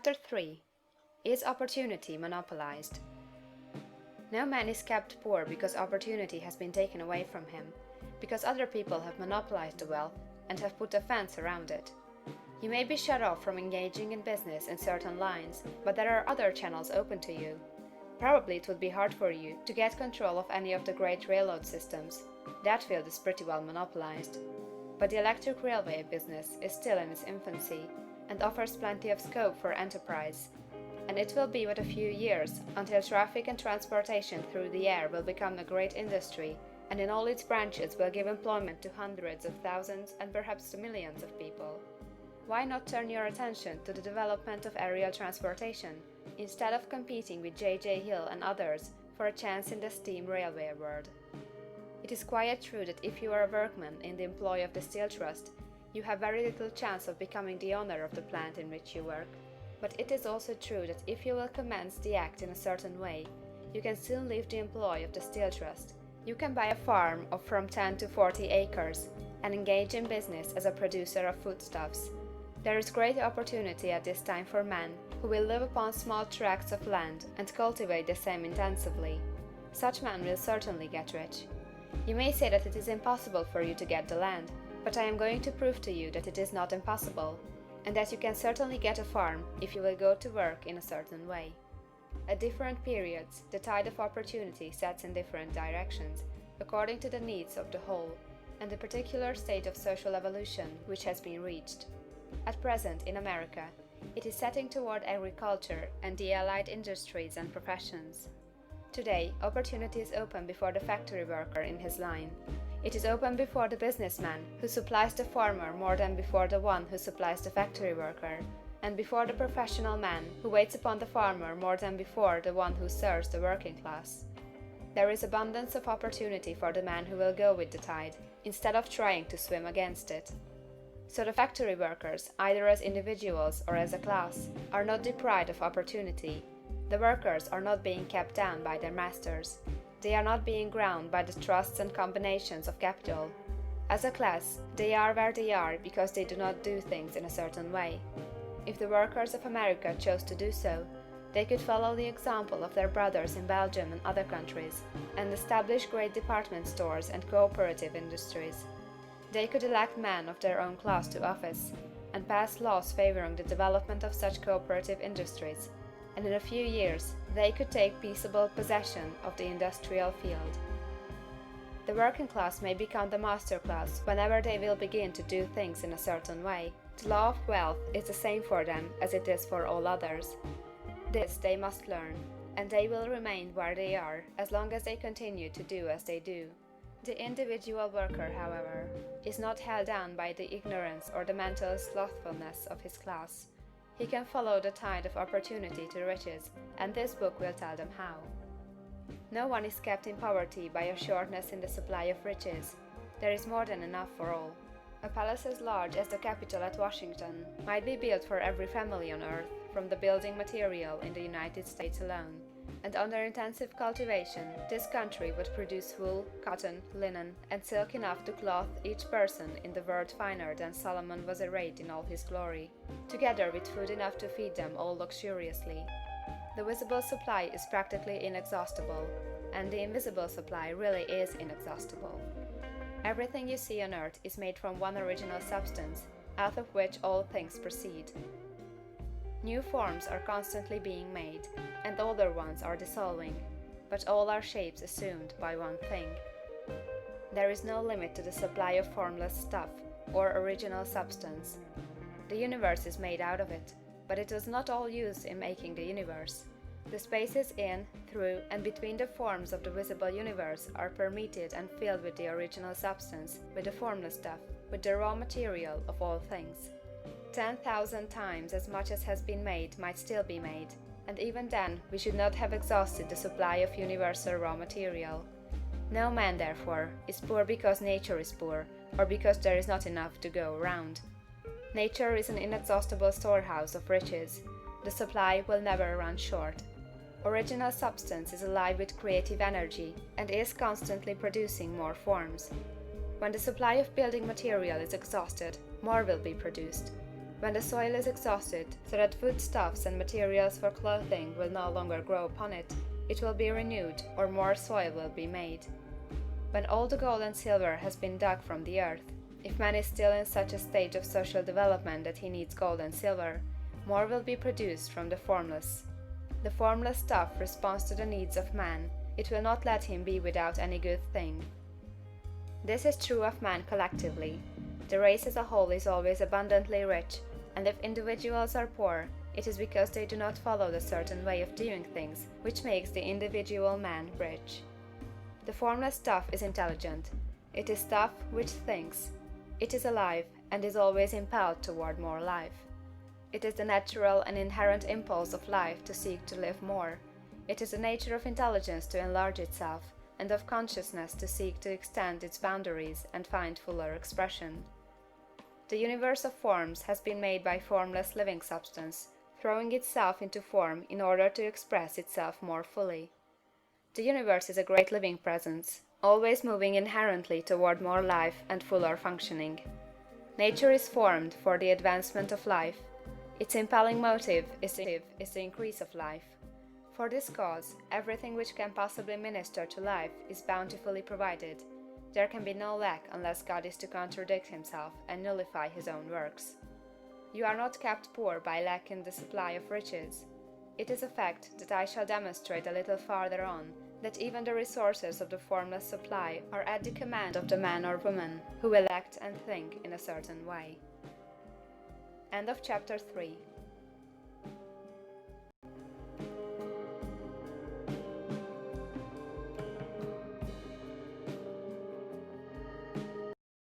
Chapter 3 Is Opportunity Monopolized? No man is kept poor because opportunity has been taken away from him, because other people have monopolized the wealth and have put a fence around it. You may be shut off from engaging in business in certain lines, but there are other channels open to you. Probably it would be hard for you to get control of any of the great railroad systems. That field is pretty well monopolized. But the electric railway business is still in its infancy and offers plenty of scope for enterprise. And it will be but a few years until traffic and transportation through the air will become a great industry, and in all its branches will give employment to hundreds of thousands and perhaps to millions of people. Why not turn your attention to the development of aerial transportation, instead of competing with J.J. Hill and others for a chance in the steam railway world? It is quite true that if you are a workman in the employ of the Steel Trust, you have very little chance of becoming the owner of the plant in which you work. But it is also true that if you will commence the act in a certain way, you can soon leave the employ of the Steel Trust. You can buy a farm of from 10 to 40 acres and engage in business as a producer of foodstuffs. There is great opportunity at this time for men who will live upon small tracts of land and cultivate the same intensively. Such men will certainly get rich. You may say that it is impossible for you to get the land, but I am going to prove to you that it is not impossible, and that you can certainly get a farm if you will go to work in a certain way. At different periods, the tide of opportunity sets in different directions, according to the needs of the whole, and the particular stage of social evolution which has been reached. At present, in America, it is setting toward agriculture and the allied industries and professions. Today, opportunity is open before the factory worker in his line. It is open before the businessman who supplies the farmer more than before the one who supplies the factory worker, and before the professional man who waits upon the farmer more than before the one who serves the working class. There is abundance of opportunity for the man who will go with the tide, instead of trying to swim against it. So the factory workers, either as individuals or as a class, are not deprived of opportunity. The workers are not being kept down by their masters. They are not being ground by the trusts and combinations of capital. As a class, they are where they are because they do not do things in a certain way. If the workers of America chose to do so, they could follow the example of their brothers in Belgium and other countries, and establish great department stores and cooperative industries. They could elect men of their own class to office, and pass laws favoring the development of such cooperative industries, and in a few years they could take peaceable possession of the industrial field. The working class may become the master class whenever they will begin to do things in a certain way. The law of wealth is the same for them as it is for all others. This they must learn, and they will remain where they are as long as they continue to do as they do. The individual worker, however, is not held down by the ignorance or the mental slothfulness of his class. He can follow the tide of opportunity to riches, and this book will tell them how. No one is kept in poverty by a shortness in the supply of riches. There is more than enough for all. A palace as large as the Capitol at Washington might be built for every family on earth from the building material in the United States alone. And under intensive cultivation, this country would produce wool, cotton, linen, and silk enough to clothe each person in the world finer than Solomon was arrayed in all his glory, together with food enough to feed them all luxuriously. The visible supply is practically inexhaustible, and the invisible supply really is inexhaustible. Everything you see on earth is made from one original substance, out of which all things proceed. New forms are constantly being made, and older ones are dissolving, but all are shapes assumed by one thing. There is no limit to the supply of formless stuff, or original substance. The universe is made out of it, but it was not all used in making the universe. The spaces in, through, and between the forms of the visible universe are permeated and filled with the original substance, with the formless stuff, with the raw material of all things. 10,000 times as much as has been made might still be made, and even then we should not have exhausted the supply of universal raw material. No man, therefore, is poor because nature is poor, or because there is not enough to go around. Nature is an inexhaustible storehouse of riches. The supply will never run short. Original substance is alive with creative energy and is constantly producing more forms. When the supply of building material is exhausted, more will be produced. When the soil is exhausted, so that foodstuffs and materials for clothing will no longer grow upon it, it will be renewed, or more soil will be made. When all the gold and silver has been dug from the earth, if man is still in such a stage of social development that he needs gold and silver, more will be produced from the formless. The formless stuff responds to the needs of man, it will not let him be without any good thing. This is true of man collectively. The race as a whole is always abundantly rich, and if individuals are poor, it is because they do not follow the certain way of doing things which makes the individual man rich. The formless stuff is intelligent. It is stuff which thinks. It is alive, and is always impelled toward more life. It is the natural and inherent impulse of life to seek to live more. It is the nature of intelligence to enlarge itself, and of consciousness to seek to extend its boundaries and find fuller expression. The universe of forms has been made by formless living substance, throwing itself into form in order to express itself more fully. The universe is a great living presence, always moving inherently toward more life and fuller functioning. Nature is formed for the advancement of life. Its impelling motive is the increase of life. For this cause, everything which can possibly minister to life is bountifully provided. There can be no lack unless God is to contradict himself and nullify his own works. You are not kept poor by lack in the supply of riches. It is a fact that I shall demonstrate a little farther on, that even the resources of the formless supply are at the command of the man or woman who will act and think in a certain way. End of chapter 3.